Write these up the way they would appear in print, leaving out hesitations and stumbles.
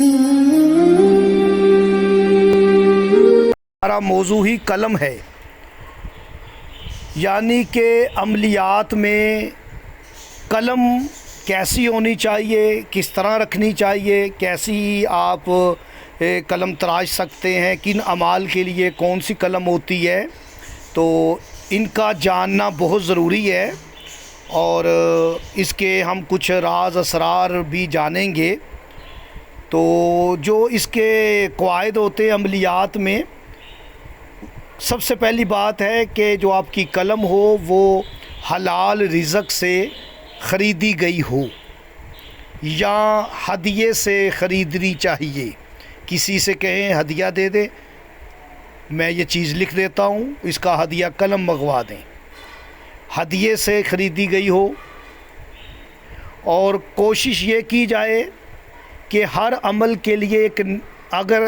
ہمارا موضوع ہی قلم ہے، یعنی کہ عملیات میں قلم کیسی ہونی چاہیے، کس طرح رکھنی چاہیے، کیسی آپ قلم تراش سکتے ہیں، کن اعمال کے لیے کون سی قلم ہوتی ہے، تو ان کا جاننا بہت ضروری ہے، اور اس کے ہم کچھ راز اسرار بھی جانیں گے۔ تو جو اس کے قواعد ہوتے ہیں عملیات میں، سب سے پہلی بات ہے کہ جو آپ کی قلم ہو وہ حلال رزق سے خریدی گئی ہو یا ہدیے سے خریدنی چاہیے۔ کسی سے کہیں ہدیہ دے دیں، میں یہ چیز لکھ دیتا ہوں، اس کا ہدیہ قلم منگوا دیں، ہدیے سے خریدی گئی ہو۔ اور کوشش یہ کی جائے کہ ہر عمل کے لیے اگر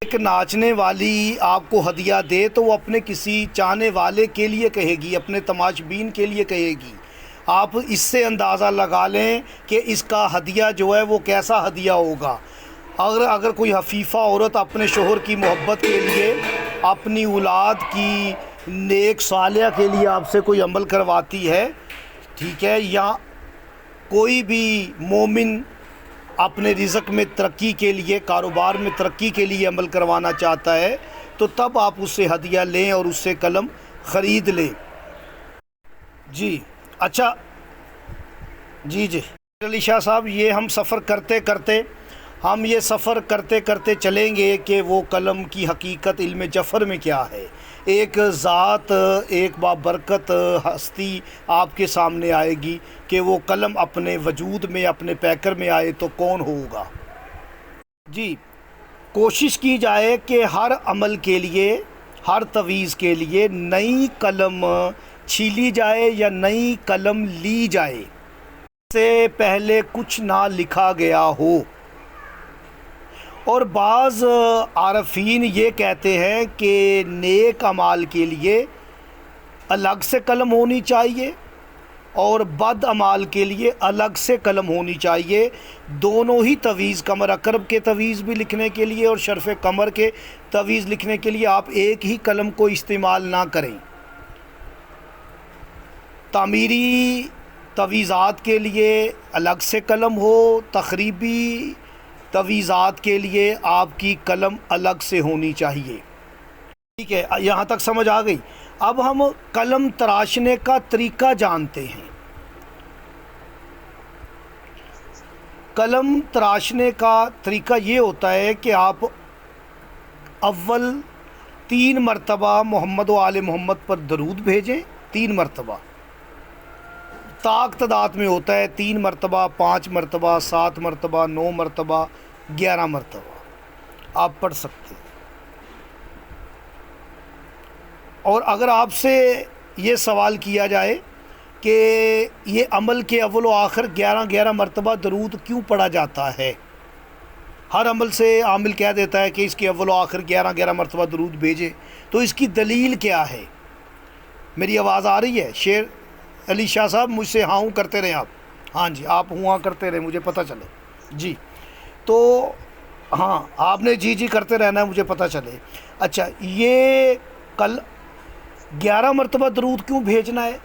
ایک ناچنے والی آپ کو ہدیہ دے تو وہ اپنے کسی چاہنے والے کے لیے کہے گی، اپنے تماشبین کے لیے کہے گی۔ آپ اس سے اندازہ لگا لیں کہ اس کا ہدیہ جو ہے وہ کیسا ہدیہ ہوگا۔ اگر کوئی حفیفہ عورت اپنے شوہر کی محبت کے لیے، اپنی اولاد کی نیک صالحہ کے لیے آپ سے کوئی عمل کرواتی ہے، ٹھیک ہے، یا کوئی بھی مومن اپنے رزق میں ترقی کے لیے، کاروبار میں ترقی کے لیے عمل کروانا چاہتا ہے، تو تب آپ اس سے ہدیہ لیں اور اس سے قلم خرید لیں۔ جی اچھا، جی علی شاہ صاحب، یہ ہم سفر کرتے کرتے چلیں گے کہ وہ قلم کی حقیقت علم جفر میں کیا ہے۔ ایک ذات، ایک بابرکت ہستی آپ کے سامنے آئے گی کہ وہ قلم اپنے وجود میں، اپنے پیکر میں آئے تو کون ہوگا؟ جی، کوشش کی جائے کہ ہر عمل کے لیے، ہر تویز کے لیے نئی قلم چھیلی جائے یا نئی قلم لی جائے، اس سے پہلے کچھ نہ لکھا گیا ہو۔ اور بعض عارفین یہ کہتے ہیں کہ نیک اعمال کے لیے الگ سے قلم ہونی چاہیے اور بد اعمال کے لیے الگ سے قلم ہونی چاہیے۔ دونوں ہی تویز، قمر اقرب کے تویز بھی لکھنے کے لیے اور شرف قمر کے تویز لکھنے کے لیے آپ ایک ہی قلم کو استعمال نہ کریں۔ تعمیری تویزات کے لیے الگ سے قلم ہو، تخریبی تویزات کے لیے آپ کی قلم الگ سے ہونی چاہیے۔ ٹھیک ہے، یہاں تک سمجھ آ گئی۔ اب ہم قلم تراشنے کا طریقہ جانتے ہیں۔ قلم تراشنے کا طریقہ یہ ہوتا ہے کہ آپ اول 3 مرتبہ محمد و آل محمد پر درود بھیجیں، 3 مرتبہ، تعداد میں ہوتا ہے، 3 مرتبہ، 5 مرتبہ، 7 مرتبہ، 9 مرتبہ، 11 مرتبہ آپ پڑھ سکتے ہیں۔ اور اگر آپ سے یہ سوال کیا جائے کہ یہ عمل کے اول و آخر 11 مرتبہ درود کیوں پڑھا جاتا ہے، ہر عمل سے عامل کہہ دیتا ہے کہ اس کے اول و آخر 11 مرتبہ درود بھیجے، تو اس کی دلیل کیا ہے؟ میری آواز آ رہی ہے؟ شیر علی شاہ صاحب مجھ سے ہاں کرتے رہیں آپ، ہاں جی، آپ ہاں کرتے رہیں، مجھے پتہ چلے۔ جی، تو ہاں، آپ نے جی کرتے رہنا ہے، مجھے پتہ چلے۔ اچھا، یہ کل 11 مرتبہ درود کیوں بھیجنا ہے؟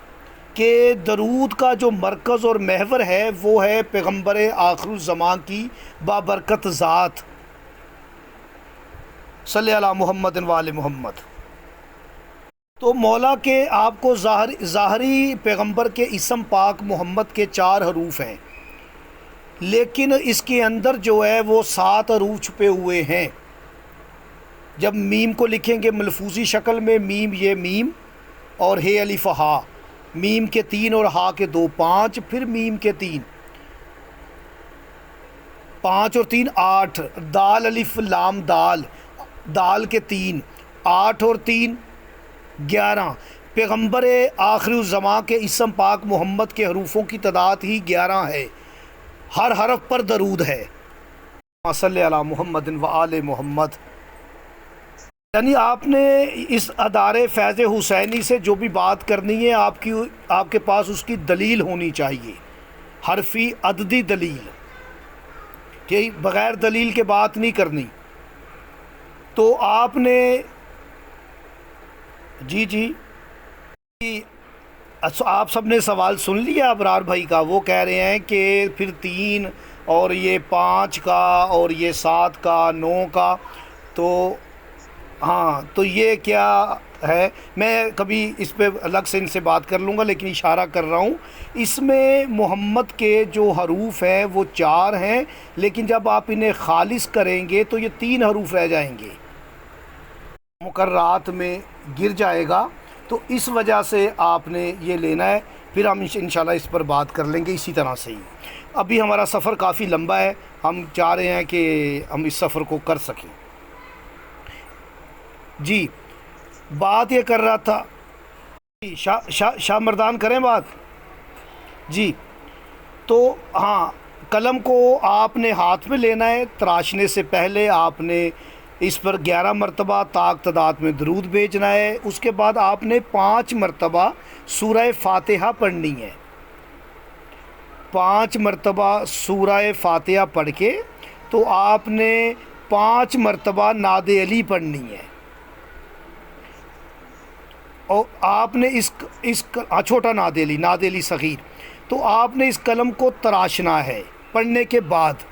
کہ درود کا جو مرکز اور محور ہے وہ ہے پیغمبر آخر الزمان کی بابرکت ذات، صلی علی محمد و آل محمد۔ تو مولا کے آپ کو ظاہری پیغمبر کے اسم پاک محمد کے 4 حروف ہیں، لیکن اس کے اندر جو ہے وہ 7 حروف چھپے ہوئے ہیں۔ جب میم کو لکھیں گے ملفوظی شکل میں، میم، یہ میم اور ہے الف ہا، میم کے 3 اور ہا کے 2، 5، پھر میم کے 3، 5 اور 3 8، دال الف لام دال، دال کے 3، 8 اور 3 11۔ پیغمبر آخر الزمان کے اسم پاک محمد کے حروفوں کی تعداد ہی 11 ہے، ہر حرف پر درود ہے، صلی علی محمد و آل محمد۔ یعنی آپ نے اس ادارے فیض حسینی سے جو بھی بات کرنی ہے، آپ کے پاس اس کی دلیل ہونی چاہیے، حرفی عددی دلیل، کہ بغیر دلیل کے بات نہیں کرنی. تو آپ نے جی جی آپ سب نے سوال سن لیا ابرار بھائی کا. وہ کہہ رہے ہیں کہ پھر 3 اور یہ 5 کا اور یہ 7 کا 9 کا، تو ہاں تو یہ کیا ہے. میں کبھی اس پہ الگ سے ان سے بات کر لوں گا، لیکن اشارہ کر رہا ہوں اس میں محمد کے جو حروف ہیں وہ 4 ہیں، لیکن جب آپ انہیں خالص کریں گے تو یہ 3 حروف رہ جائیں گے، مقررات میں گر جائے گا. تو اس وجہ سے آپ نے یہ لینا ہے. پھر ہم انشاءاللہ اس پر بات کر لیں گے اسی طرح سے ہی. ابھی ہمارا سفر کافی لمبا ہے، ہم چاہ رہے ہیں کہ ہم اس سفر کو کر سکیں. جی بات یہ کر رہا تھا، شاہ مردان کریں بات. جی تو ہاں، قلم کو آپ نے ہاتھ میں لینا ہے. تراشنے سے پہلے آپ نے اس پر 11 مرتبہ طاق تعداد میں درود بھیجنا ہے. اس کے بعد آپ نے 5 مرتبہ سورہ فاتحہ پڑھنی ہے. 5 مرتبہ سورہ فاتحہ پڑھ کے تو آپ نے 5 مرتبہ نعت علی پڑھنی ہے. اور آپ نے اس چھوٹا نعت علی صغیر، تو آپ نے اس قلم کو تراشنا ہے پڑھنے کے بعد.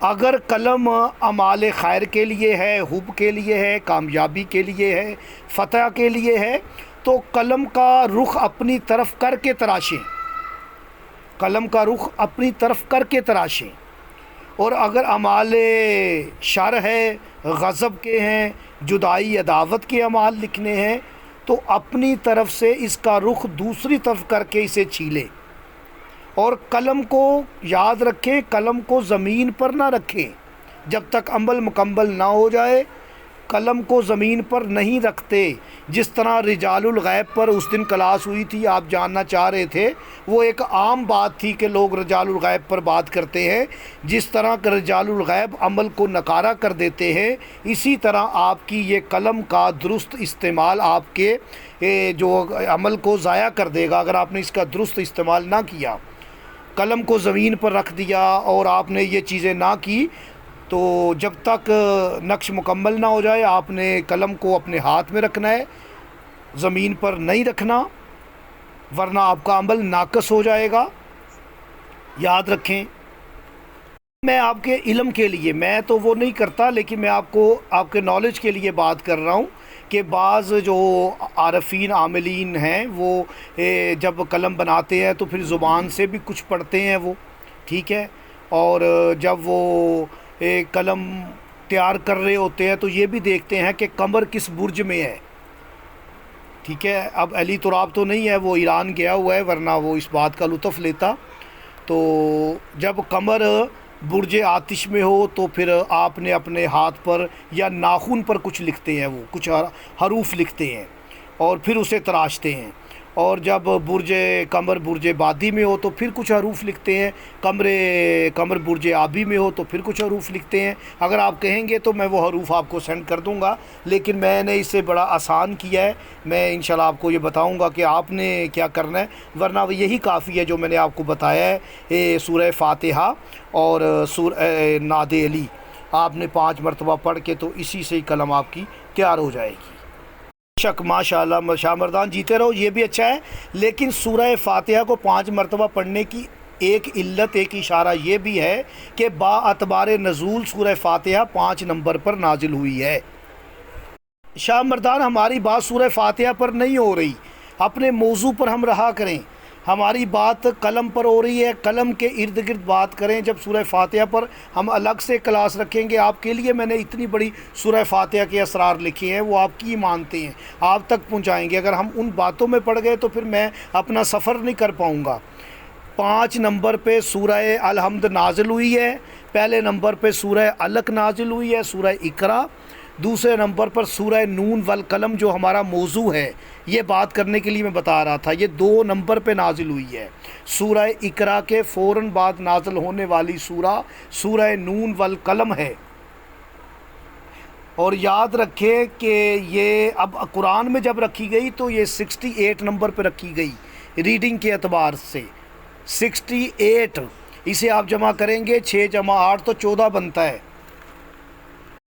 اگر قلم اعمال خیر کے لیے ہے، حب کے لیے ہے، کامیابی کے لیے ہے، فتح کے لیے ہے، تو قلم کا رخ اپنی طرف کر کے تراشیں. قلم کا رخ اپنی طرف کر کے تراشیں. اور اگر اعمال شر ہے، غضب کے ہیں، جدائی عداوت کے اعمال لکھنے ہیں، تو اپنی طرف سے اس کا رخ دوسری طرف کر کے اسے چھیلیں. اور قلم کو یاد رکھیں، قلم کو زمین پر نہ رکھیں جب تک عمل مکمل نہ ہو جائے. قلم کو زمین پر نہیں رکھتے. جس طرح رجال الغیب پر اس دن کلاس ہوئی تھی، آپ جاننا چاہ رہے تھے، وہ ایک عام بات تھی کہ لوگ رجال الغیب پر بات کرتے ہیں. جس طرح کہ رجال الغیب عمل کو نکارہ کر دیتے ہیں، اسی طرح آپ کی یہ قلم کا درست استعمال آپ کے جو عمل کو ضائع کر دے گا اگر آپ نے اس کا درست استعمال نہ کیا. قلم کو زمین پر رکھ دیا اور آپ نے یہ چیزیں نہ کی، تو جب تک نقش مکمل نہ ہو جائے آپ نے قلم کو اپنے ہاتھ میں رکھنا ہے، زمین پر نہیں رکھنا، ورنہ آپ کا عمل ناقص ہو جائے گا. یاد رکھیں. میں آپ کے علم کے لیے، میں تو وہ نہیں کرتا، لیکن میں آپ کو آپ کے نالج کے لیے بات کر رہا ہوں کہ بعض جو عارفین عاملین ہیں وہ جب قلم بناتے ہیں تو پھر زبان سے بھی کچھ پڑھتے ہیں وہ، ٹھیک ہے. اور جب وہ قلم تیار کر رہے ہوتے ہیں تو یہ بھی دیکھتے ہیں کہ قمر کس برج میں ہے، ٹھیک ہے. اب علی تراب تو نہیں ہے، وہ ایران گیا ہوا ہے، ورنہ وہ اس بات کا لطف لیتا. تو جب قمر برج آتش میں ہو تو پھر آپ نے اپنے ہاتھ پر یا ناخن پر کچھ لکھتے ہیں، وہ کچھ حروف لکھتے ہیں اور پھر اسے تراشتے ہیں. اور جب قمر برج بادی میں ہو تو پھر کچھ حروف لکھتے ہیں، قمر برج آبی میں ہو تو پھر کچھ حروف لکھتے ہیں. اگر آپ کہیں گے تو میں وہ حروف آپ کو سینڈ کر دوں گا، لیکن میں نے اسے بڑا آسان کیا ہے. میں انشاءاللہ آپ کو یہ بتاؤں گا کہ آپ نے کیا کرنا ہے، ورنہ یہی کافی ہے جو میں نے آپ کو بتایا ہے. سورہ فاتحہ اور نعت علی آپ نے 5 مرتبہ پڑھ کے تو اسی سے ہی قلم آپ کی تیار ہو جائے گی. شک ماشاءاللہ شاہ مردان جیتے رہو، یہ بھی اچھا ہے. لیکن سورہ فاتحہ کو 5 مرتبہ پڑھنے کی ایک علت، ایک اشارہ یہ بھی ہے کہ با اعتبار نزول سورہ فاتحہ 5 نمبر پر نازل ہوئی ہے. شاہ مردان ہماری بات سورہ فاتحہ پر نہیں ہو رہی، اپنے موضوع پر ہم رہا کریں. ہماری بات قلم پر ہو رہی ہے، قلم کے ارد گرد بات کریں. جب سورہ فاتحہ پر ہم الگ سے کلاس رکھیں گے، آپ کے لیے میں نے اتنی بڑی سورہ فاتحہ کے اسرار لکھے ہیں، وہ آپ کی مانتے ہیں، آپ تک پہنچائیں گے. اگر ہم ان باتوں میں پڑ گئے تو پھر میں اپنا سفر نہیں کر پاؤں گا. 5 نمبر پہ سورہ الحمد نازل ہوئی ہے، پہلے نمبر پہ سورہ علق نازل ہوئی ہے، سورہ اقرا. دوسرے نمبر پر سورہ نون والقلم جو ہمارا موضوع ہے، یہ بات کرنے کے لیے میں بتا رہا تھا، یہ 2 نمبر پہ نازل ہوئی ہے. سورہ اقرا کے فوراً بعد نازل ہونے والی سورہ نون والقلم ہے. اور یاد رکھیں کہ یہ اب قرآن میں جب رکھی گئی تو یہ 68 نمبر پہ رکھی گئی ریڈنگ کے اعتبار سے. 68 اسے آپ جمع کریں گے 6 جمع 8 تو 14 بنتا ہے۔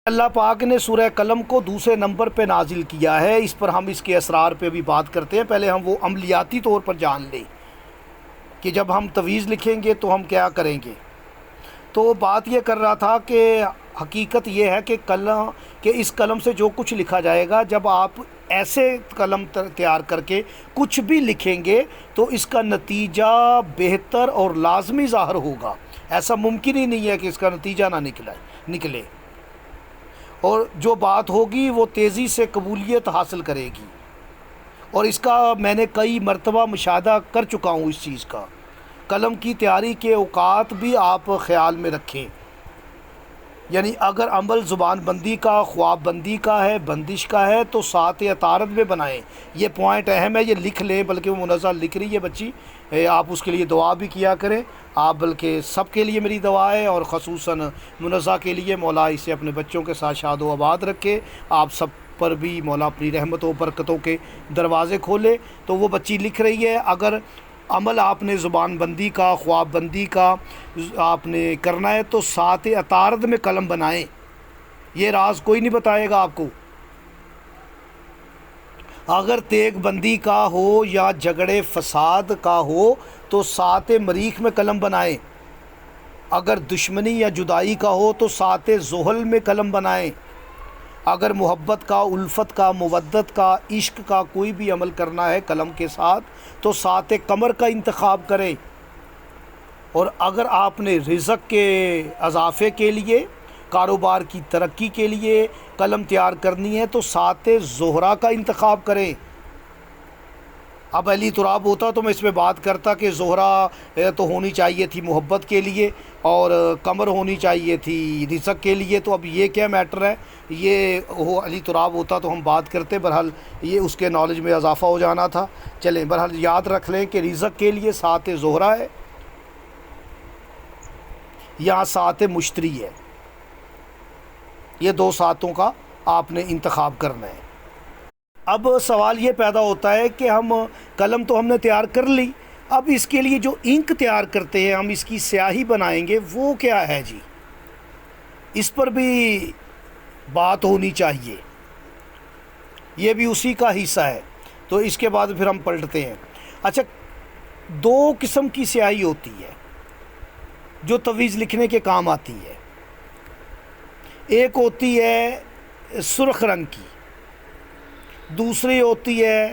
اللہ پاک نے سورہ قلم کو دوسرے نمبر پہ نازل کیا ہے، اس پر ہم اس کے اسرار پہ بھی بات کرتے ہیں۔ پہلے ہم وہ عملیاتی طور پر جان لیں کہ جب ہم تویز لکھیں گے تو ہم کیا کریں گے۔ تو بات یہ کر رہا تھا کہ حقیقت یہ ہے کہ اس قلم سے جو کچھ لکھا جائے گا، جب آپ ایسے قلم تیار کر کے کچھ بھی لکھیں گے تو اس کا نتیجہ بہتر اور لازمی ظاہر ہوگا۔ ایسا ممکن ہی نہیں ہے کہ اس کا نتیجہ نہ نکلے، اور جو بات ہوگی وہ تیزی سے قبولیت حاصل کرے گی۔ اور اس کا میں نے کئی مرتبہ مشاہدہ کر چکا ہوں اس چیز کا۔ قلم کی تیاری کے اوقات بھی آپ خیال میں رکھیں، یعنی اگر عمل زبان بندی کا، خواب بندی کا ہے، بندش کا ہے تو سات عطارد میں بنائیں۔ یہ پوائنٹ اہم ہے، یہ لکھ لیں، بلکہ وہ منزہ لکھ رہی ہے بچی، آپ اس کے لیے دعا بھی کیا کریں آپ، بلکہ سب کے لیے میری دعا ہے، اور خصوصاً منزہ کے لیے مولا اسے اپنے بچوں کے ساتھ شاد و آباد رکھے، آپ سب پر بھی مولا اپنی رحمت و برکتوں کے دروازے کھولے۔ تو وہ بچی لکھ رہی ہے، اگر عمل آپ نے زبان بندی کا، خواب بندی کا آپ نے کرنا ہے تو سات عطارد میں قلم بنائیں۔ یہ راز کوئی نہیں بتائے گا آپ کو۔ اگر تیگ بندی کا ہو یا جھگڑے فساد کا ہو تو سات مریخ میں قلم بنائیں۔ اگر دشمنی یا جدائی کا ہو تو سات زحل میں قلم بنائیں۔ اگر محبت کا، الفت کا، مودت کا، عشق کا کوئی بھی عمل کرنا ہے قلم کے ساتھ تو سات قمر کا انتخاب کریں۔ اور اگر آپ نے رزق کے اضافے کے لیے، کاروبار کی ترقی کے لیے قلم تیار کرنی ہے تو سات زہرہ کا انتخاب کریں۔ اب علی تراب ہوتا تو میں اس میں بات کرتا کہ زہرہ تو ہونی چاہیے تھی محبت کے لیے، اور قمر ہونی چاہیے تھی رزق کے لیے، تو اب یہ کیا میٹر ہے، یہ وہ علی تراب ہوتا تو ہم بات کرتے۔ بہرحال یہ اس کے نالج میں اضافہ ہو جانا تھا۔ چلیں، بہرحال یاد رکھ لیں کہ رزق کے لیے سات زہرہ ہے، یہاں سات مشتری ہے، یہ دو ساتوں کا آپ نے انتخاب کرنا ہے۔ اب سوال یہ پیدا ہوتا ہے کہ قلم تو ہم نے تیار کر لی، اب اس کے لیے جو انک تیار کرتے ہیں، ہم اس کی سیاہی بنائیں گے، وہ کیا ہے جی؟ اس پر بھی بات ہونی چاہیے، یہ بھی اسی کا حصہ ہے۔ تو اس کے بعد پھر ہم پلٹتے ہیں۔ اچھا، دو قسم کی سیاہی ہوتی ہے جو تویز لکھنے کے کام آتی ہے۔ ایک ہوتی ہے سرخ رنگ کی، دوسری ہوتی ہے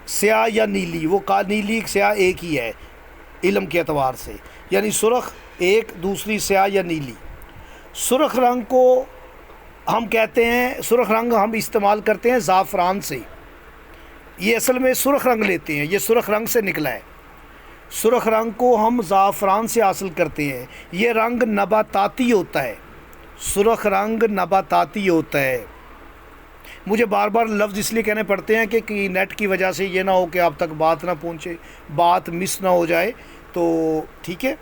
سیاہ یا نیلی۔ وہ نیلی سیاہ ایک ہی ہے علم کے اعتبار سے، یعنی سرخ ایک، دوسری سیاہ یا نیلی۔ سرخ رنگ کو ہم کہتے ہیں، سرخ رنگ ہم استعمال کرتے ہیں زعفران سے۔ یہ اصل میں سرخ رنگ لیتے ہیں، یہ سرخ رنگ سے نکلا ہے۔ سرخ رنگ کو ہم زعفران سے حاصل کرتے ہیں۔ یہ رنگ نباتاتی ہوتا ہے، سرخ رنگ نباتاتی ہوتا ہے۔ مجھے بار بار لفظ اس لیے کہنے پڑتے ہیں کہ نیٹ کی وجہ سے یہ نہ ہو کہ آپ تک بات نہ پہنچے، بات مس نہ ہو جائے، تو ٹھیک ہے۔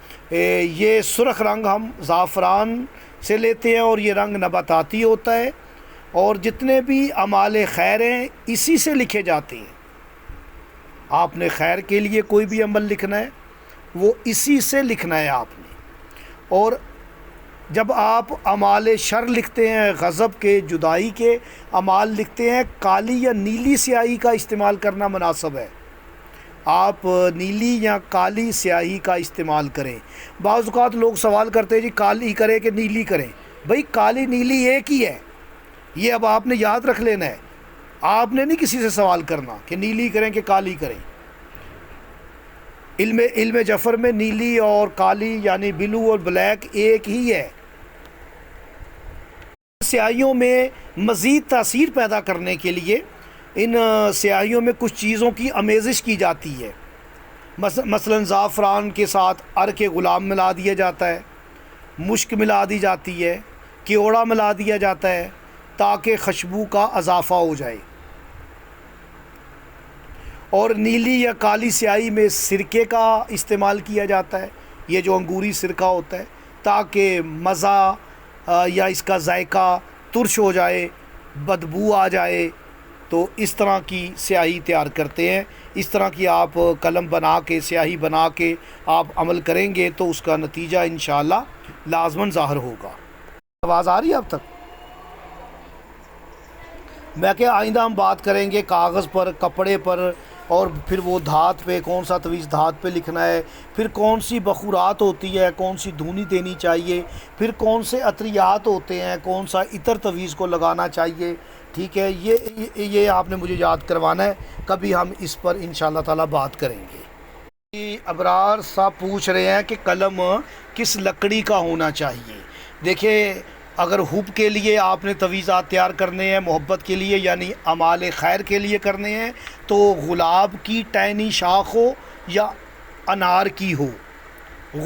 یہ سرخ رنگ ہم زعفران سے لیتے ہیں، اور یہ رنگ نباتاتی ہوتا ہے، اور جتنے بھی اعمال خیر ہیں اسی سے لکھے جاتے ہیں۔ آپ نے خیر کے لیے کوئی بھی عمل لکھنا ہے وہ اسی سے لکھنا ہے آپ نے۔ اور جب آپ اعمال شر لکھتے ہیں، غضب کے، جدائی کے اعمال لکھتے ہیں، کالی یا نیلی سیاہی کا استعمال کرنا مناسب ہے۔ آپ نیلی یا کالی سیاہی کا استعمال کریں۔ بعض اوقات لوگ سوال کرتے ہیں جی کالی کریں کہ نیلی کریں؟ بھئی کالی نیلی ایک ہی ہے، یہ اب آپ نے یاد رکھ لینا ہے۔ آپ نے نہیں کسی سے سوال کرنا کہ نیلی کریں کہ کالی کریں۔ علم جفر میں نیلی اور کالی یعنی بلو اور بلیک ایک ہی ہے۔ سیاہیوں میں مزید تاثیر پیدا کرنے کے لیے ان سیاہیوں میں کچھ چیزوں کی آمیزش کی جاتی ہے۔ مثلا زعفران کے ساتھ عرق غلام ملا دیا جاتا ہے، مشک ملا دی جاتی ہے، کیوڑا ملا دیا جاتا ہے تاکہ خوشبو کا اضافہ ہو جائے۔ اور نیلی یا کالی سیاہی میں سرکے کا استعمال کیا جاتا ہے، یہ جو انگوری سرکہ ہوتا ہے، تاکہ مزہ یا اس کا ذائقہ ترش ہو جائے، بدبو آ جائے، تو اس طرح کی سیاہی تیار کرتے ہیں. اس طرح کی آپ قلم بنا کے سیاہی بنا کے آپ عمل کریں گے تو اس کا نتیجہ انشاءاللہ لازماً ظاہر ہوگا. آواز آ رہی ہے اب تک؟ میں کہ آئندہ ہم بات کریں گے کاغذ پر، کپڑے پر، اور پھر وہ دھات پہ کون سا تویز دھات پہ لکھنا ہے، پھر کون سی بخورات ہوتی ہے، کون سی دھونی دینی چاہیے، پھر کون سے عطریات ہوتے ہیں، کون سا عطر تویز کو لگانا چاہیے. ٹھیک ہے، یہ آپ نے مجھے یاد کروانا ہے. کبھی ہم اس پر انشاءاللہ تعالی بات کریں گے. ابرار صاحب پوچھ رہے ہیں کہ قلم کس لکڑی کا ہونا چاہیے. دیکھیں، اگر حب کے لیے آپ نے تویزات تیار کرنے ہیں، محبت کے لیے یعنی اعمال خیر کے لیے کرنے ہیں، تو گلاب کی ٹہنی شاخ ہو یا انار کی ہو.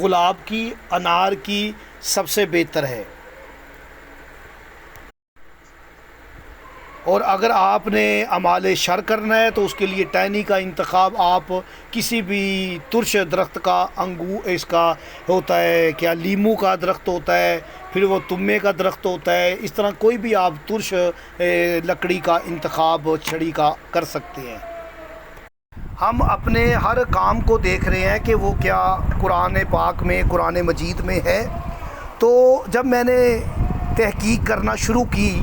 گلاب کی، انار کی سب سے بہتر ہے. اور اگر آپ نے اعمال شر کرنا ہے تو اس کے لیے ٹہنی کا انتخاب آپ کسی بھی ترش درخت کا، اس کا ہوتا ہے کیا، لیمو کا درخت ہوتا ہے، پھر وہ تمے کا درخت ہوتا ہے، اس طرح کوئی بھی آپ ترش لکڑی کا انتخاب چھڑی کا کر سکتے ہیں. ہم اپنے ہر کام کو دیکھ رہے ہیں کہ وہ کیا قرآن پاک میں، قرآن مجید میں ہے. تو جب میں نے تحقیق کرنا شروع کی،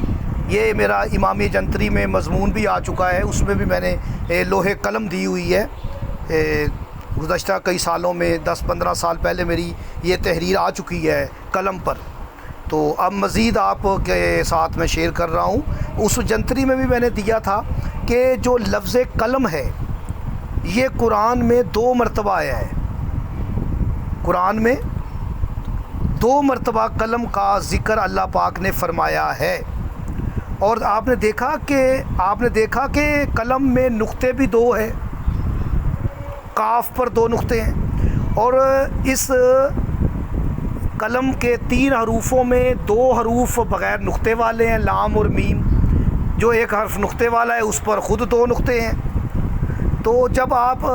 یہ میرا امام جنتری میں مضمون بھی آ چکا ہے، اس میں بھی میں نے لوہے قلم دی ہوئی ہے. گزشتہ کئی سالوں میں 10-15 سال پہلے میری یہ تحریر آ چکی ہے قلم پر. تو اب مزید آپ کے ساتھ میں شیئر کر رہا ہوں. اس جنتری میں بھی میں نے دیا تھا کہ جو لفظ قلم ہے یہ قرآن میں 2 مرتبہ آیا ہے. قرآن میں 2 مرتبہ قلم کا ذکر اللہ پاک نے فرمایا ہے. اور آپ نے دیکھا کہ قلم میں نقطے بھی 2 ہیں، کاف پر 2 نقطے ہیں. اور اس قلم کے 3 حروفوں میں 2 حروف بغیر نقطے والے ہیں، لام اور میم. جو ایک حرف نقطے والا ہے اس پر خود 2 نقطے ہیں. تو جب آپ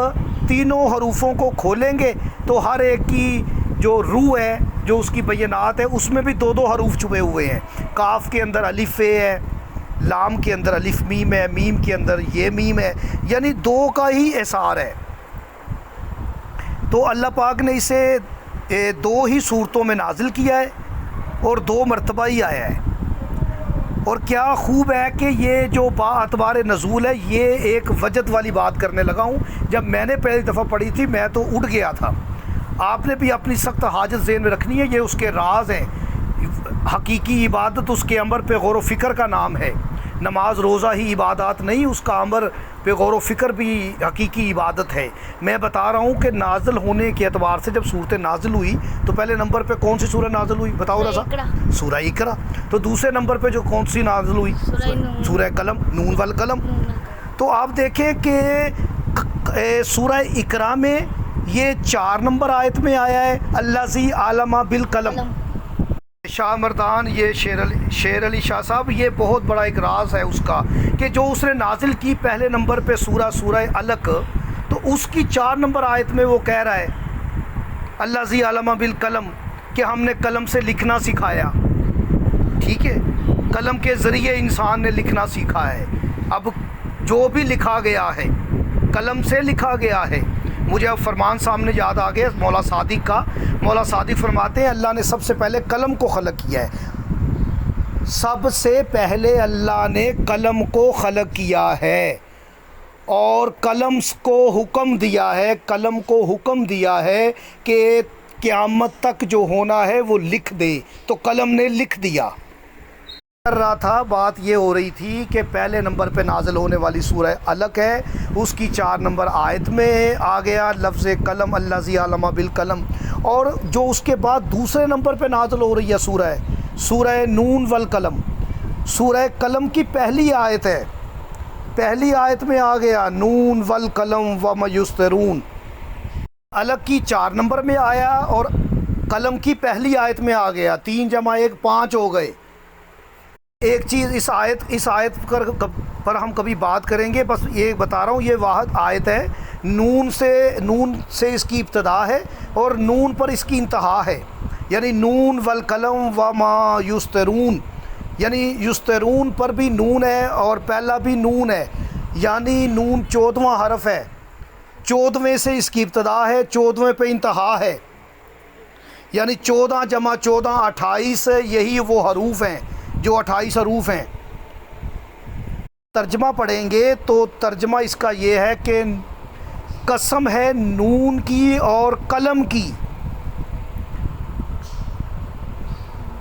تینوں حروفوں کو کھولیں گے تو ہر ایک کی جو روح ہے، جو اس کی بینات ہے، اس میں بھی 2 حروف چھپے ہوئے ہیں. کاف کے اندر الف اے ہے، لام کے اندر الف میم ہے، میم کے اندر یہ میم ہے، یعنی 2 کا ہی احصار ہے. تو اللہ پاک نے اسے 2 ہی صورتوں میں نازل کیا ہے اور 2 مرتبہ ہی آیا ہے. اور کیا خوب ہے کہ یہ جو با اعتبار نزول ہے، یہ ایک وجد والی بات کرنے لگا ہوں. جب میں نے پہلی دفعہ پڑھی تھی میں تو اٹھ گیا تھا. آپ نے بھی اپنی سخت حاجت ذہن میں رکھنی ہے، یہ اس کے راز ہیں. حقیقی عبادت اس کے امر پہ غور و فکر کا نام ہے. نماز روزہ ہی عبادات نہیں، اس کا امر پہ غور و فکر بھی حقیقی عبادت ہے. میں بتا رہا ہوں کہ نازل ہونے کے اعتبار سے جب صورت نازل ہوئی تو پہلے نمبر پہ کون سی سورہ نازل ہوئی بتاؤ رضا؟ سورہ اقرا. تو دوسرے نمبر پہ جو کون سی نازل ہوئی؟ سورہ قلم، نون والقلم. تو آپ دیکھیں کہ سورہ اقرا میں یہ 4 نمبر آیت میں آیا ہے، الذی علم بالقلم. شاہ مردان، یہ شیر علی شاہ صاحب، یہ بہت بڑا ایک راز ہے اس کا کہ جو اس نے نازل کی پہلے نمبر پہ سورہ علق، تو اس کی 4 نمبر آیت میں وہ کہہ رہا ہے الذی علم بالقلم، کہ ہم نے قلم سے لکھنا سکھایا. ٹھیک ہے، قلم کے ذریعے انسان نے لکھنا سیکھا ہے. اب جو بھی لکھا گیا ہے قلم سے لکھا گیا ہے. مجھے اب فرمان سامنے یاد آ گیا مولا صادق کا. مولا صادق فرماتے ہیں اللہ نے سب سے پہلے قلم کو خلق کیا ہے. سب سے پہلے اللہ نے قلم کو خلق کیا ہے اور قلم کو حکم دیا ہے، قلم کو حکم دیا ہے کہ قیامت تک جو ہونا ہے وہ لکھ دے. تو قلم نے لکھ دیا. کر رہا تھا، بات یہ ہو رہی تھی کہ پہلے نمبر پہ نازل ہونے والی سورہ علق ہے، اس کی 4 نمبر آیت میں آ گیا لفظ قلم، الذی علم بالقلم. اور جو اس کے بعد دوسرے نمبر پہ نازل ہو رہی ہے سورہ نون والقلم. سورہ قلم کی پہلی آیت ہے، پہلی آیت میں آ گیا نون والقلم وما یسطرون. علق کی 4 نمبر میں آیا اور قلم کی پہلی آیت میں آ گیا. 3 + 1 5 ہو گئے. ایک چیز اس آیت پر ہم کبھی بات کریں گے، بس یہ بتا رہا ہوں یہ واحد آیت ہے. نون سے اس کی ابتدا ہے اور نون پر اس کی انتہا ہے، یعنی نون والقلم وما یسطرون. یعنی یسترون پر بھی نون ہے اور پہلا بھی نون ہے، یعنی نون 14واں حرف ہے، 14ویں سے اس کی ابتدا ہے، 14ویں پہ انتہا ہے، یعنی 14 جمع 14 28، یہی وہ حروف ہیں جو 28 حروف ہیں۔ ترجمہ پڑھیں گے تو ترجمہ اس کا یہ ہے کہ قسم ہے نون کی اور قلم کی،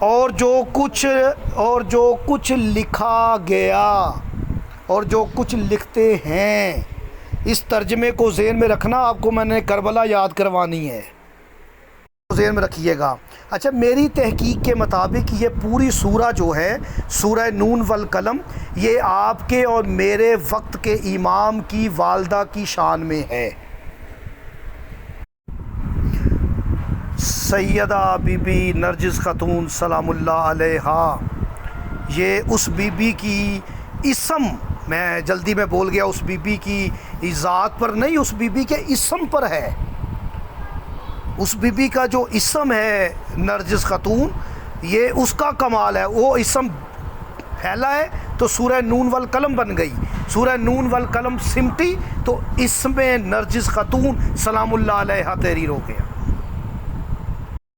اور جو کچھ لکھا گیا، اور جو کچھ لکھتے ہیں۔ اس ترجمے کو ذہن میں رکھنا، آپ کو میں نے کربلا یاد کروانی ہے، ذہن میں رکھیے گا۔ اچھا، میری تحقیق کے مطابق یہ پوری سورہ جو ہے سورہ نون والقلم، یہ آپ کے اور میرے وقت کے امام کی والدہ کی شان میں ہے۔ سیدہ بی بی نرجس خاتون سلام اللہ علیہا، یہ اس بی بی کی اسم، میں جلدی میں بول گیا، اس بی بی کی ذات پر نہیں، اس بی بی کے اسم پر ہے۔ اس بی بی کا جو اسم ہے نرجس خاتون، یہ اس کا کمال ہے، وہ اسم پھیلا ہے تو سورہ نون والقلم بن گئی، سورہ نون والقلم سمٹی تو اسم نرجس خاتون سلام اللہ علیہا تحریر ہو گیا۔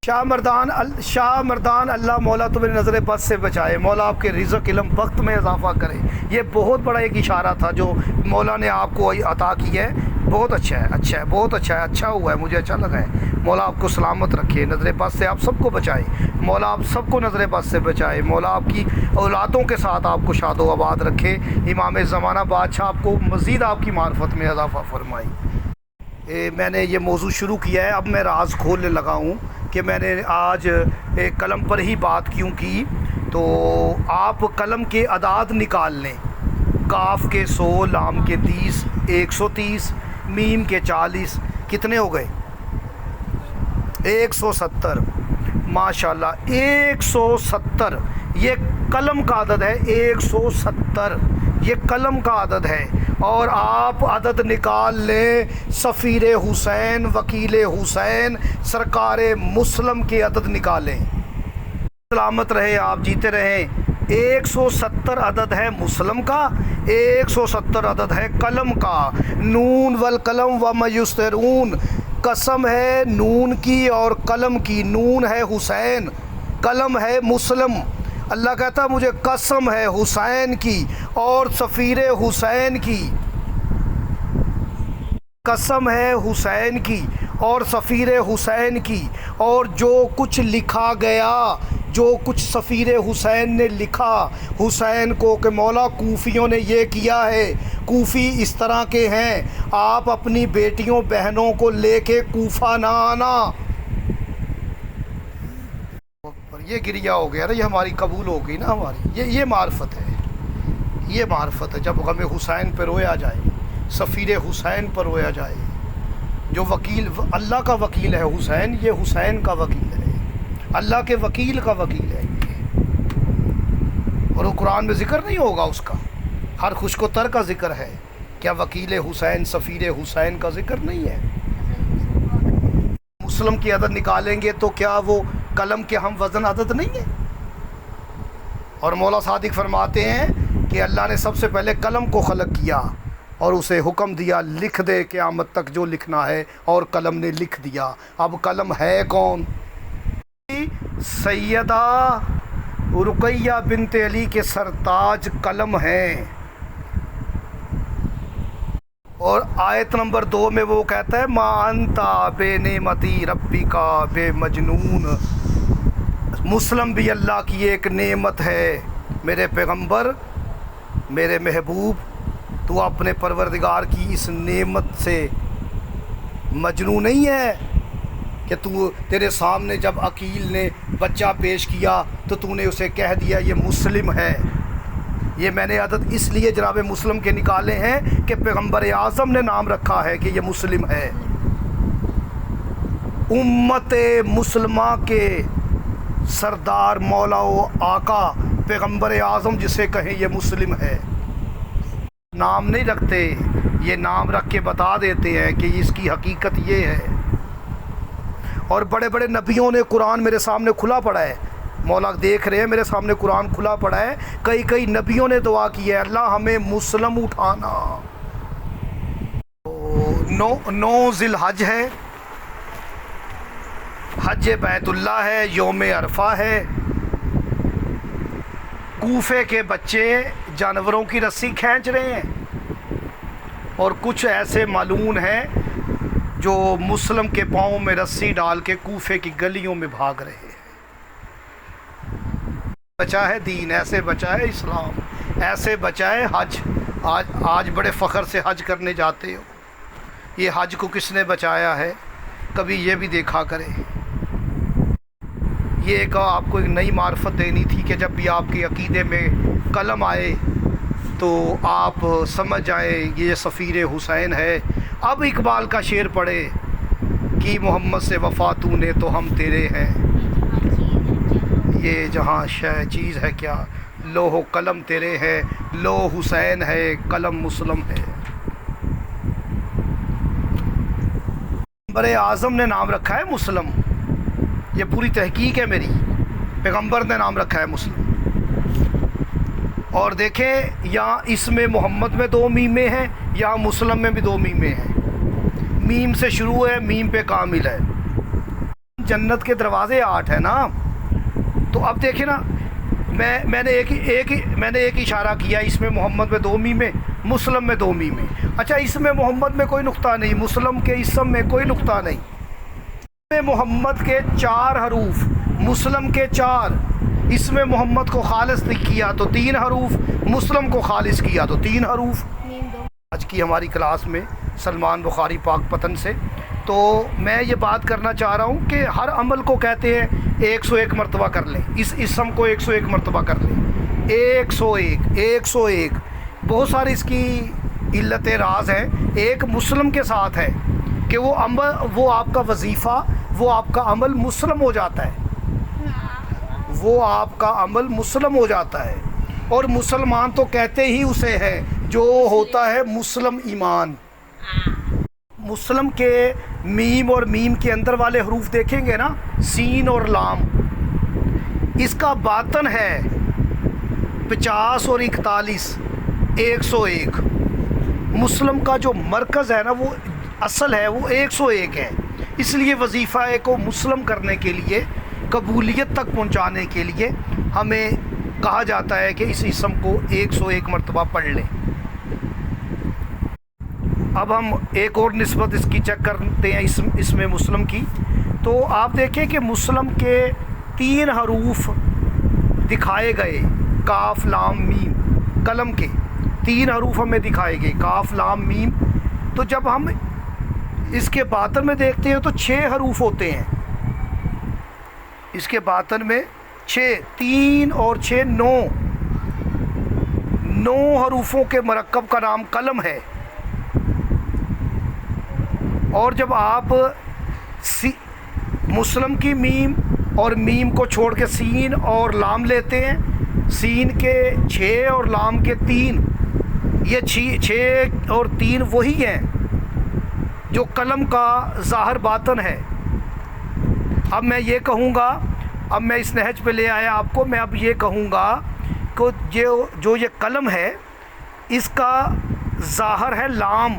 شاہ مردان اللہ مولا تمہیں نظر بد سے بچائے، مولا آپ کے رزق علم وقت میں اضافہ کرے۔ یہ بہت بڑا ایک اشارہ تھا جو مولا نے آپ کو عطا کی ہے، بہت اچھا ہے، اچھا ہے، بہت اچھا ہے، اچھا ہوا ہے، مجھے اچھا لگا ہے۔ مولا آپ کو سلامت رکھے، نظر بد سے آپ سب کو بچائے، مولا آپ سب کو نظر بد سے بچائے، مولا آپ کی اولادوں کے ساتھ آپ کو شاد و آباد رکھے، امام زمانہ بادشاہ آپ کو مزید آپ کی معرفت میں اضافہ فرمائی۔ میں نے یہ موضوع شروع کیا ہے، اب میں راز کھولنے لگا ہوں کہ میں نے آج قلم پر ہی بات کیوں کی، تو آپ قلم کے اعداد نکال لیں، کاف کے 100، لام کے 30، 130، میم کے 40، کتنے ہو گئے؟ 170۔ ماشاءاللہ 170 یہ قلم کا عدد ہے، 170 یہ قلم کا عدد ہے۔ اور آپ عدد نکال لیں سفیر حسین، وکیل حسین، سرکار مسلم کے عدد نکالیں۔ سلامت رہے آپ، جیتے رہیں۔ 170 عدد ہے مسلم کا، 170 عدد ہے قلم کا۔ نون والقلم وما یسطرون، قسم ہے نون کی اور قلم کی۔ نون ہے حسین، قلم ہے مسلم۔ اللہ کہتا ہے مجھے قسم ہے حسین کی اور سفیر حسین کی، قسم ہے حسین کی اور سفیر حسین کی، اور جو کچھ لکھا گیا، جو کچھ سفیر حسین نے لکھا حسین کو کہ مولا کوفیوں نے یہ کیا ہے، کوفی اس طرح کے ہیں، آپ اپنی بیٹیوں بہنوں کو لے کے کوفہ نہ آنا۔ یہ گریہ ہو گیا نا، یہ ہماری قبول ہو گئی نا، ہماری یہ معرفت ہے، یہ معرفت ہے۔ جب غم حسین پہ رویا جائے، سفیر حسین پر رویا جائے، جو وکیل اللہ کا وکیل ہے حسین، یہ حسین کا وکیل ہے، اللہ کے وکیل کا وکیل ہے یہ۔ اور وہ قرآن میں ذکر نہیں ہوگا اس کا، ہر خوش کو تر کا ذکر ہے، کیا وکیل حسین سفیر حسین کا ذکر نہیں ہے؟ مسلم کی عدد نکالیں گے تو کیا وہ قلم کے ہم وزن عدد نہیں ہے؟ اور مولا صادق فرماتے ہیں کہ اللہ نے سب سے پہلے قلم کو خلق کیا اور اسے حکم دیا لکھ دے قیامت تک جو لکھنا ہے، اور قلم نے لکھ دیا۔ اب قلم ہے کون؟ سیدہ رقیہ بنت علی کے سرتاج قلم ہیں۔ اور آیت نمبر 2 میں وہ کہتا ہے ما انتا بے نعمتی ربی کا بے مجنون، مسلم بھی اللہ کی ایک نعمت ہے، میرے پیغمبر، میرے محبوب، تو اپنے پروردگار کی اس نعمت سے مجنون نہیں ہے کہ تیرے سامنے جب عقیل نے بچہ پیش کیا تو نے اسے کہہ دیا یہ مسلم ہے۔ یہ میں نے عدد اس لیے جناب مسلم کے نکالے ہیں کہ پیغمبر اعظم نے نام رکھا ہے کہ یہ مسلم ہے۔ امت مسلمہ کے سردار مولا و آقا پیغمبر اعظم جسے کہیں یہ مسلم ہے۔ نام نہیں رکھتے، یہ نام رکھ کے بتا دیتے ہیں کہ اس کی حقیقت یہ ہے۔ اور بڑے بڑے نبیوں نے قرآن میرے سامنے کھلا پڑا ہے، مولا دیکھ رہے ہیں، میرے سامنے قرآن کھلا پڑا ہے، کئی نبیوں نے دعا کی ہے، اللہ ہمیں مسلم اٹھانا۔ 9 ذی الحج ہے، حج بیت اللہ ہے، یوم عرفہ ہے۔ کوفے کے بچے جانوروں کی رسی کھینچ رہے ہیں، اور کچھ ایسے مالون ہیں جو مسلم کے پاؤں میں رسی ڈال کے کوفے کی گلیوں میں بھاگ رہے ہیں۔ بچا ہے دین، ایسے بچا ہے اسلام، ایسے بچا ہے حج۔ آج بڑے فخر سے حج کرنے جاتے ہو، یہ حج کو کس نے بچایا ہے؟ کبھی یہ بھی دیکھا کرے۔ یہ ایک آپ کو ایک نئی معرفت دینی تھی کہ جب بھی آپ کے عقیدے میں قلم آئے تو آپ سمجھ جائیں یہ سفیر حسین ہے۔ اب اقبال کا شعر پڑھے کہ محمد سے وفا تو نے تو ہم تیرے ہیں، یہ جہاں شے چیز ہے کیا، لوح و قلم تیرے ہیں، لوح حسین ہے، قلم مسلم ہے۔ پیغمبر اعظم نے نام رکھا ہے مسلم، یہ پوری تحقیق ہے میری، پیغمبر نے نام رکھا ہے مسلم۔ اور دیکھیں یہاں اس میں محمد میں 2 میمیں ہیں، یہاں مسلم میں بھی 2 میمیں ہیں، میم سے شروع ہے، میم پہ کامل ہے۔ جنت کے دروازے 8 ہیں نا، تو اب دیکھیں نا، میں نے ایک اشارہ کیا، اس میں محمد میں 2 میمیں، مسلم میں 2 میمیں۔ اچھا، اس میں محمد میں کوئی نقطہ نہیں، مسلم کے اسم میں کوئی نقطہ نہیں، اس میں محمد کے 4 حروف، مسلم کے 4، اس میں محمد کو خالص کیا تو 3 حروف، مسلم کو خالص کیا تو 3 حروف۔ آج کی ہماری کلاس میں سلمان بخاری پاک پتن سے، تو میں یہ بات کرنا چاہ رہا ہوں کہ ہر عمل کو کہتے ہیں 101 مرتبہ کر لیں، اس اسم کو 101 مرتبہ کر لیں، 101 بہت ساری اس کی علت راز ہیں۔ ایک مسلم کے ساتھ ہے کہ وہ آپ کا وظیفہ، وہ آپ کا عمل مسلم ہو جاتا ہے، وہ آپ کا عمل مسلم ہو جاتا ہے، اور مسلمان تو کہتے ہی اسے ہے جو ہوتا ہے مسلم ایمان۔ مسلم کے میم اور میم کے اندر والے حروف دیکھیں گے نا، سین اور لام، اس کا باطن ہے 50 اور 41، 101۔ مسلم کا جو مرکز ہے نا، وہ اصل ہے، وہ 101 ہے۔ اس لیے وظیفہ کو مسلم کرنے کے لیے، قبولیت تک پہنچانے کے لیے ہمیں کہا جاتا ہے کہ اس اسم کو 101 مرتبہ پڑھ لیں۔ اب ہم ایک اور نسبت اس کی چیک کرتے ہیں اسم مسلم کی، تو آپ دیکھیں کہ مسلم کے 3 حروف دکھائے گئے، کاف لام میم، قلم کے 3 حروف ہمیں دکھائے گئے، کاف لام میم۔ تو جب ہم اس کے باطن میں دیکھتے ہیں تو 6 حروف ہوتے ہیں، اس کے باطن میں 6، 3 اور 6 9 حروفوں کے مرکب کا نام قلم ہے۔ اور جب آپ مسلم کی میم اور میم کو چھوڑ کے سین اور لام لیتے ہیں، سین کے 6 اور لام کے 3، یہ 6 اور 3 وہی ہیں جو قلم کا ظاہر باطن ہے۔ اب میں یہ کہوں گا، اب میں اس نہج پہ لے آیا آپ کو، میں اب یہ کہوں گا کہ جو یہ قلم ہے، اس کا ظاہر ہے لام،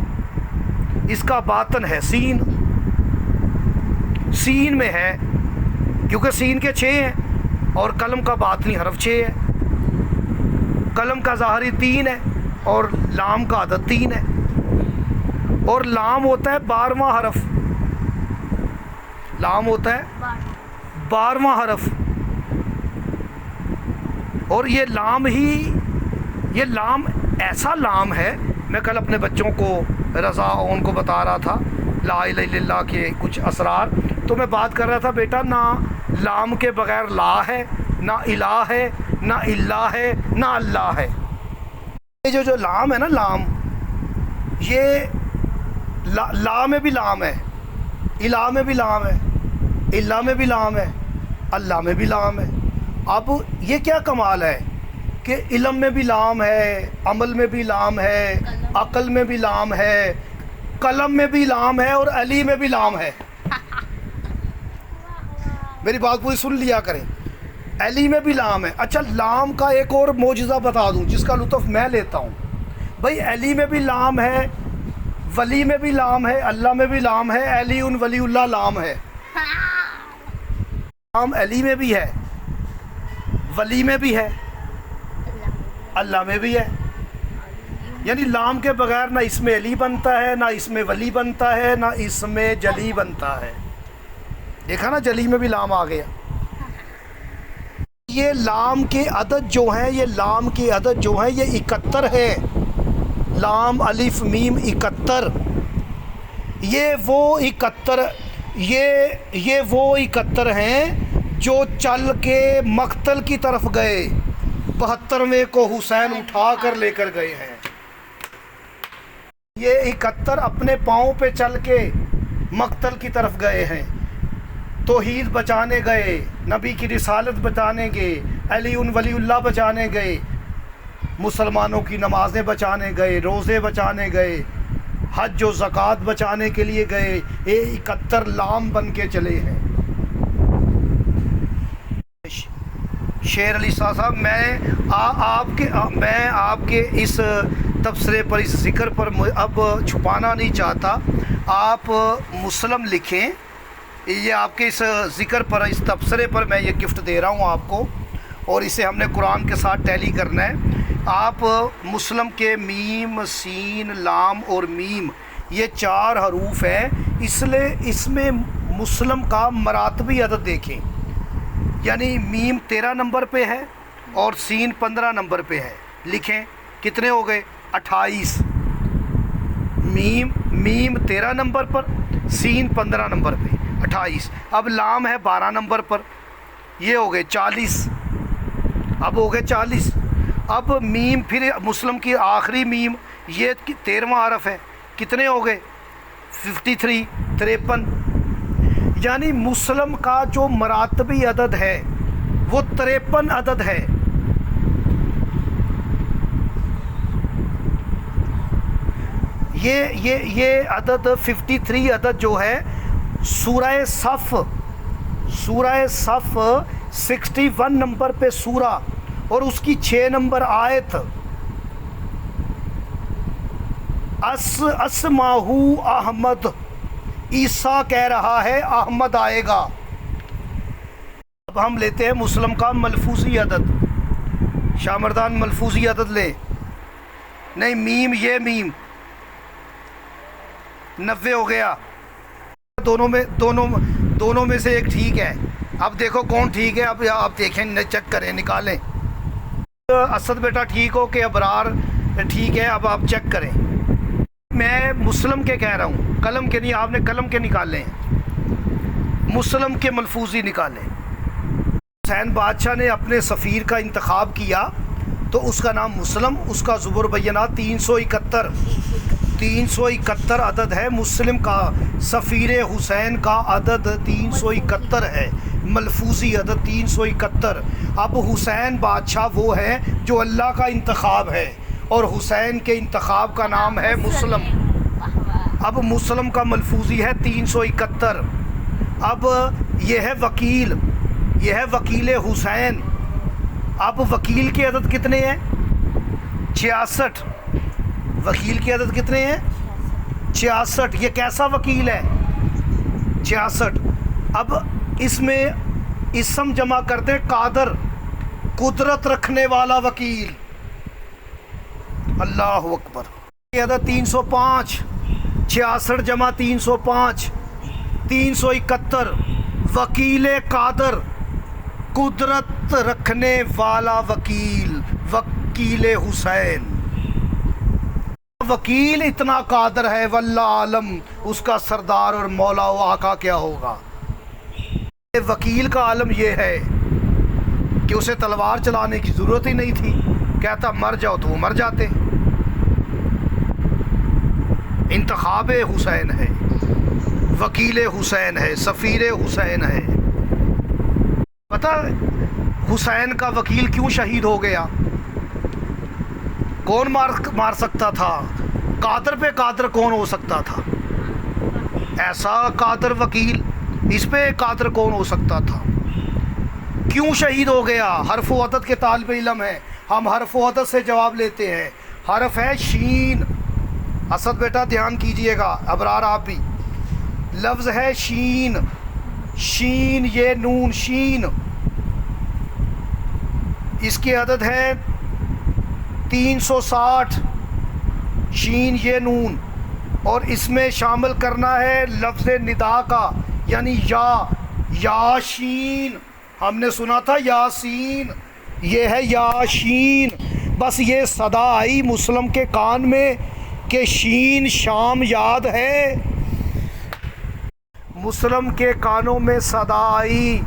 اس کا باطن ہے سین میں ہے، کیونکہ سین کے 6 ہیں اور قلم کا باطنی حرف 6 ہے، قلم کا ظاہری 3 ہے اور لام کا عدد 3 ہے، اور لام ہوتا ہے 12واں حرف، لام ہوتا ہے 12واں حرف، اور یہ لام ایسا لام ہے، میں کل اپنے بچوں کو رضا ان کو بتا رہا تھا لا الہ الا اللہ کے کچھ اسرار، تو میں بات کر رہا تھا بیٹا نہ لام کے بغیر لا ہے، نہ الہ ہے، نہ اللہ ہے، نہ اللہ ہے۔ یہ جو لام ہے نا، لام، یہ لا میں بھی لام ہے، الہ میں بھی لام ہے، اللہ میں بھی لام ہے، اللہ میں بھی لام ہے۔ اب یہ کیا کمال ہے کہ علم میں بھی لام ہے، عمل میں بھی لام ہے، عقل میں بھی لام ہے، قلم میں بھی لام ہے، اور علی میں بھی لام ہے۔ میری بات پوری سن لیا کریں، علی میں بھی لام ہے۔ اچھا لام کا ایک اور معجزہ بتا دوں جس کا لطف میں لیتا ہوں بھائی، علی میں بھی لام ہے، ولی میں بھی لام ہے، اللہ میں بھی لام ہے، علی ولی اللہ لام ہے۔ لام علی میں بھی ہے، ولی میں بھی ہے، اللہ میں بھی ہے۔ یعنی لام کے بغیر نہ اس میں علی بنتا ہے، نہ اس میں ولی بنتا ہے، نہ اس میں جلی بنتا ہے۔ دیکھا نا، جلی میں بھی لام آ گیا۔ یہ لام کے عدد جو ہیں، یہ لام کے عدد جو ہیں یہ 71 ہے۔ لام الف میم 71، یہ وہ 71 ہیں جو چل کے مقتل کی طرف گئے، 72ویں کو حسین اٹھا کر لے کر گئے ہیں۔ یہ 71 اپنے پاؤں پہ چل کے مقتل کی طرف گئے ہیں، توحید بچانے گئے، نبی کی رسالت بچانے گئے، علی ولی اللہ بچانے گئے، مسلمانوں کی نمازیں بچانے گئے، روزے بچانے گئے، حج و زکوٰۃ بچانے کے لیے گئے۔ یہ 71 لام بن کے چلے ہیں۔ شیر علی صاحب، میں آپ کے اس تبصرے پر، اس ذکر پر اب چھپانا نہیں چاہتا۔ آپ مسلم لکھیں، یہ آپ کے اس ذکر پر، اس تبصرے پر میں یہ گفٹ دے رہا ہوں آپ کو، اور اسے ہم نے قرآن کے ساتھ ٹیلی کرنا ہے۔ آپ مسلم کے میم، سین، لام اور میم یہ 4 حروف ہیں، اس لیے اس میں مسلم کا مراتبی عدد دیکھیں۔ یعنی میم 13 نمبر پہ ہے اور سین 15 نمبر پہ ہے۔ لکھیں کتنے ہو گئے؟ 28۔ میم 13 نمبر پر، سین 15 نمبر پہ، 28۔ اب لام ہے 12 نمبر پر، یہ ہو گئے 40۔ اب ہو گئے 40۔ اب میم، پھر مسلم کی آخری میم، یہ 13واں حرف ہے، کتنے ہو گئے؟ 53، 53۔ یعنی مسلم کا جو مراتبی عدد ہے وہ 53 عدد ہے۔ یہ عدد 53 عدد جو ہے، سورہ صف 61 نمبر پہ سورہ اور اس کی 6 نمبر آیت، اسماہو احمد، عیسیٰ کہہ رہا ہے احمد آئے گا۔ اب ہم لیتے ہیں مسلم کا ملفوظی عدد۔ شامردان ملفوظی عدد لیں۔ نہیں، میم، یہ میم 90 ہو گیا۔ دونوں میں سے ایک ٹھیک ہے۔ اب دیکھو کون ٹھیک ہے، اب آپ دیکھیں، چیک کریں، نکالیں۔ اسد بیٹا ٹھیک ہو کہ ابرار ٹھیک ہے؟ اب آپ چیک کریں۔ میں مسلم کے کہہ رہا ہوں، قلم کے نہیں، آپ نے قلم کے نکالے ہیں، مسلم کے ملفوظی نکالیں۔ حسین بادشاہ نے اپنے سفیر کا انتخاب کیا تو اس کا نام مسلم، اس کا زبر بینات 371 عدد ہے۔ مسلم کا سفیر حسین کا عدد 371 ہے، ملفوظی عدد 371۔ اب حسین بادشاہ وہ ہے جو اللہ کا انتخاب ہے، اور حسین کے انتخاب کا نام ہے مسلم۔ اب مسلم کا ملفوظی ہے 371۔ اب یہ ہے وکیل، یہ ہے وکیل حسین۔ اب وکیل کے عدد کتنے ہیں؟ 66۔ وکیل کے عدد کتنے ہیں؟ 66۔ یہ کیسا وکیل ہے؟ 66۔ اب اس میں اسم جمع کرتے ہیں قادر، قدرت رکھنے والا وکیل۔ اللہ اکبر۔ یہ عدد 305، 66 جمع 305، 371۔ وکیل قادر، قدرت رکھنے والا وکیل، وکیل حسین۔ وکیل اتنا قادر ہے، واللہ عالم اس کا سردار اور مولا و آقا کیا ہوگا۔ وکیل کا عالم یہ ہے کہ اسے تلوار چلانے کی ضرورت ہی نہیں تھی، کہتا مر جاؤ تو وہ مر جاتے۔ انتخاب حسین ہے، وکیل حسین ہے، سفیر حسین ہے۔ پتہ حسین کا وکیل کیوں شہید ہو گیا؟ کون مار سکتا تھا؟ قادر پہ قادر کون ہو سکتا تھا؟ ایسا قادر وکیل، اس پہ قادر کون ہو سکتا تھا؟ کیوں شہید ہو گیا؟ حرف و عدد کے طالب علم ہیں ہم، حرف و عدد سے جواب لیتے ہیں۔ حرف ہے شین، اسد بیٹا دھیان کیجئے گا، ابرار آپ بھی، لفظ ہے شین، شین یہ نون شین، اس کی عدد ہے 360، شین یہ نون، اور اس میں شامل کرنا ہے لفظ ندا کا، یعنی یاشین، ہم نے سنا تھا یاسین، یہ ہے یاشین۔ بس یہ صدا آئی مسلم کے کان میں کہ شین شام یاد ہے، مسلم کے کانوں میں صدا آئی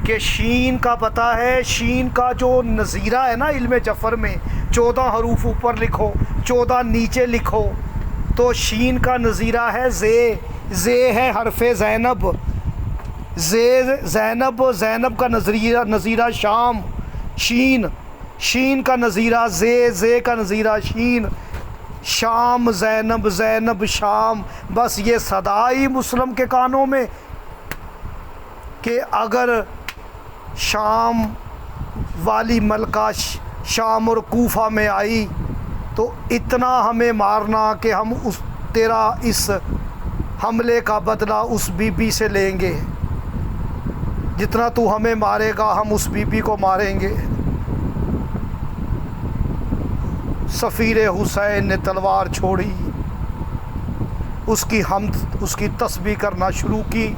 کہ شین کا پتہ ہے، شین کا جو نظیرہ ہے نا علم جفر میں، 14 حروف اوپر لکھو 14 نیچے لکھو، تو شین کا نظیرہ ہے زے، زے ہے حرف زینب، زے زینب، زینب کا نظیرہ شام، شین، شین کا نظیرہ زے، زے کا نظیرہ شین، شام زینب، زینب شام۔ بس یہ صدائی مسلم کے کانوں میں کہ اگر شام والی ملکہ شام اور کوفہ میں آئی تو اتنا ہمیں مارنا کہ ہم تیرا اس حملے کا بدلہ اس بی بی سے لیں گے، جتنا تو ہمیں مارے گا ہم اس بی بی کو ماریں گے۔ سفیر حسین نے تلوار چھوڑی، اس کی حمد، اس کی تسبیح کرنا شروع کی۔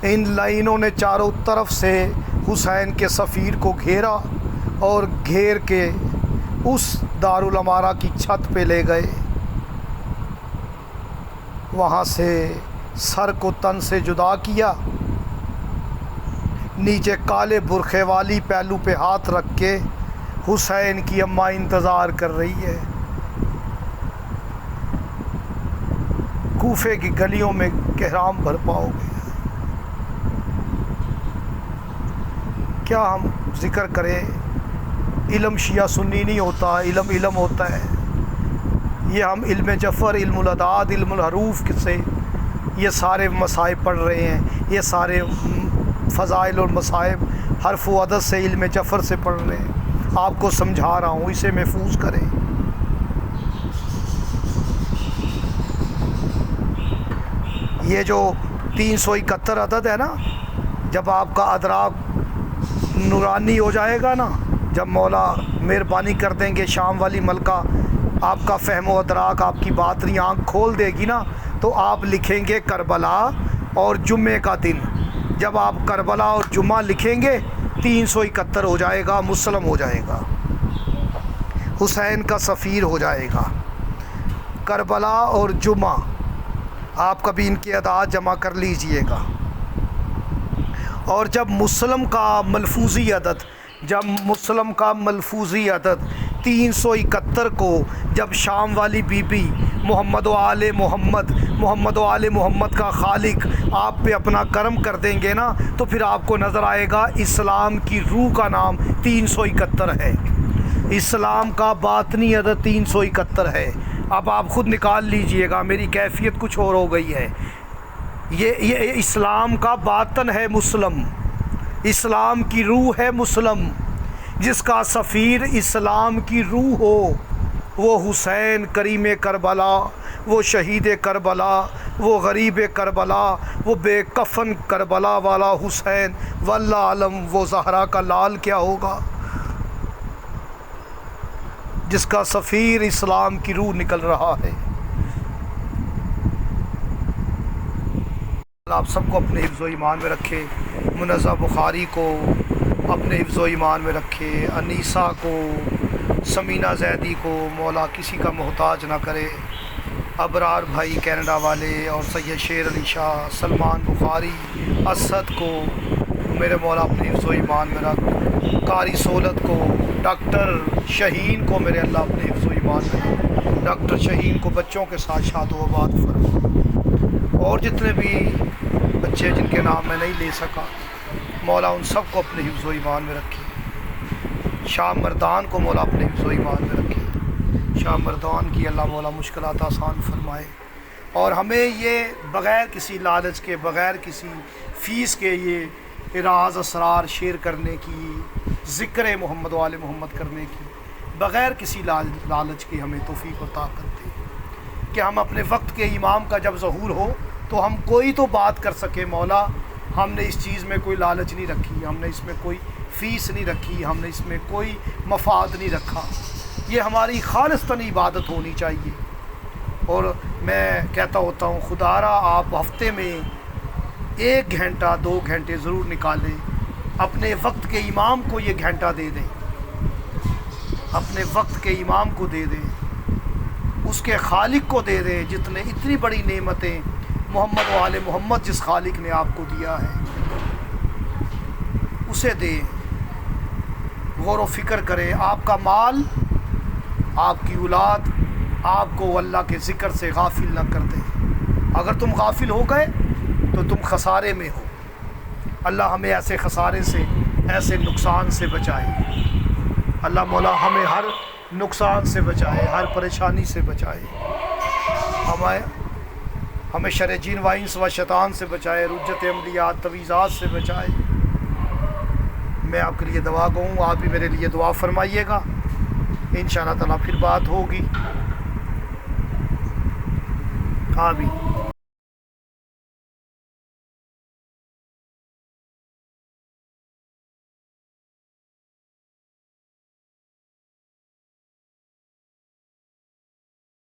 ان لائنوں نے چاروں طرف سے حسین کے سفیر کو گھیرا اور گھیر کے اس دارالامارہ کی چھت پہ لے گئے، وہاں سے سر کو تن سے جدا کیا، نیچے کالے برقعے والی پہلو پہ ہاتھ رکھ کے حسین کی اماں انتظار کر رہی ہے۔ کوفے کی گلیوں میں کہرام بھر پاؤ گے۔ کیا ہم ذکر کریں، علم شیعہ سنی نہیں ہوتا، علم علم ہوتا ہے۔ یہ ہم علم جفر، علم الاعداد، علم الحروف سے یہ سارے مصائب پڑھ رہے ہیں، یہ سارے فضائل اور مصائب حرف و عدد سے، علم جفر سے پڑھ رہے ہیں۔ آپ کو سمجھا رہا ہوں، اسے محفوظ کریں۔ یہ جو 371 عدد ہے نا، جب آپ کا ادراک نورانی ہو جائے گا نا، جب مولا مہربانی کر دیں گے، شام والی ملکہ آپ کا فہم و ادراک، آپ کی باطنی آنکھ کھول دے گی نا، تو آپ لکھیں گے کربلا اور جمعے کا دن۔ جب آپ کربلا اور جمعہ لکھیں گے 371 ہو جائے گا، مسلم ہو جائے گا، حسین کا سفیر ہو جائے گا۔ کربلا اور جمعہ آپ کبھی ان کی اعداد جمع کر لیجئے گا۔ اور جب مسلم کا ملفوظی عدد، جب مسلم کا ملفوظی عدد 371 کو جب شام والی بی بی محمد و آل محمد، محمد و آل محمد کا خالق آپ پہ اپنا کرم کر دیں گے نا، تو پھر آپ کو نظر آئے گا اسلام کی روح کا نام 371 ہے، اسلام کا باطنی عدد 371 ہے۔ اب آپ خود نکال لیجئے گا، میری کیفیت کچھ اور ہو گئی ہے۔ یہ اسلام کا باطن ہے مسلم، اسلام کی روح ہے مسلم، جس کا سفیر اسلام کی روح ہو، وہ حسین کریم کربلا، وہ شہید کربلا، وہ غریب کربلا، وہ بے کفن کربلا والا حسین، واللہ عالم وہ زہرا کا لال کیا ہوگا، جس کا سفیر اسلام کی روح نکل رہا ہے۔ آپ سب کو اپنے حفظ و ایمان میں رکھے، منزہ بخاری کو اپنے حفظ و ایمان میں رکھے، انیسہ کو، سمینہ زیدی کو مولا کسی کا محتاج نہ کرے، ابرار بھائی کینیڈا والے اور سید شیر علی شاہ، سلمان بخاری، اسد کو میرے مولا اپنے حفظ و ایمان میں رکھ، قاری سولت کو، ڈاکٹر شہین کو میرے اللہ اپنے حفظ و ایمان میں رکھ، ڈاکٹر شہین کو بچوں کے ساتھ شاد و آباد فرما، اور جتنے بھی بچے جن کے نام میں نہیں لے سکا مولا ان سب کو اپنے حفظ و ایمان میں رکھے، شاہ مردان کو مولا اپنے حفظ و ایمان میں رکھے، شاہ مردان کی اللہ مولا مشکلات آسان فرمائے، اور ہمیں یہ بغیر کسی لالچ کے، بغیر کسی فیس کے یہ راز اسرار شیئر کرنے کی، ذکر محمد و آل محمد کرنے کی، بغیر کسی لالچ کے ہمیں توفیق و طاقت دے کہ ہم اپنے وقت کے امام کا جب ظہور ہو تو ہم کوئی تو بات کر سکے۔ مولا ہم نے اس چیز میں کوئی لالچ نہیں رکھی، ہم نے اس میں کوئی فیس نہیں رکھی، ہم نے اس میں کوئی مفاد نہیں رکھا، یہ ہماری خالصتاً عبادت ہونی چاہیے۔ اور میں کہتا ہوتا ہوں خدا را آپ ہفتے میں 1 گھنٹہ 2 گھنٹے ضرور نکالیں، اپنے وقت کے امام کو یہ گھنٹہ دے دیں، اپنے وقت کے امام کو دے دیں، اس کے خالق کو دے دیں، اتنی بڑی نعمتیں محمد و آل محمد جس خالق نے آپ کو دیا ہے اسے دیں، غور و فکر کریں۔ آپ کا مال، آپ کی اولاد آپ کو اللہ کے ذکر سے غافل نہ کر دے۔ اگر تم غافل ہو گئے تو تم خسارے میں ہو۔ اللہ ہمیں ایسے خسارے سے، ایسے نقصان سے بچائے۔ اللہ مولا ہمیں ہر نقصان سے بچائے، ہر پریشانی سے بچائے، ہمیں شر جن و انس و شیطان سے بچائے، رجت عملیات تویزات سے بچائے۔ میں آپ کے لیے دعا گوں، آپ بھی میرے لیے دعا فرمائیے گا، انشاءاللہ تعالیٰ پھر بات ہوگی۔ آمین۔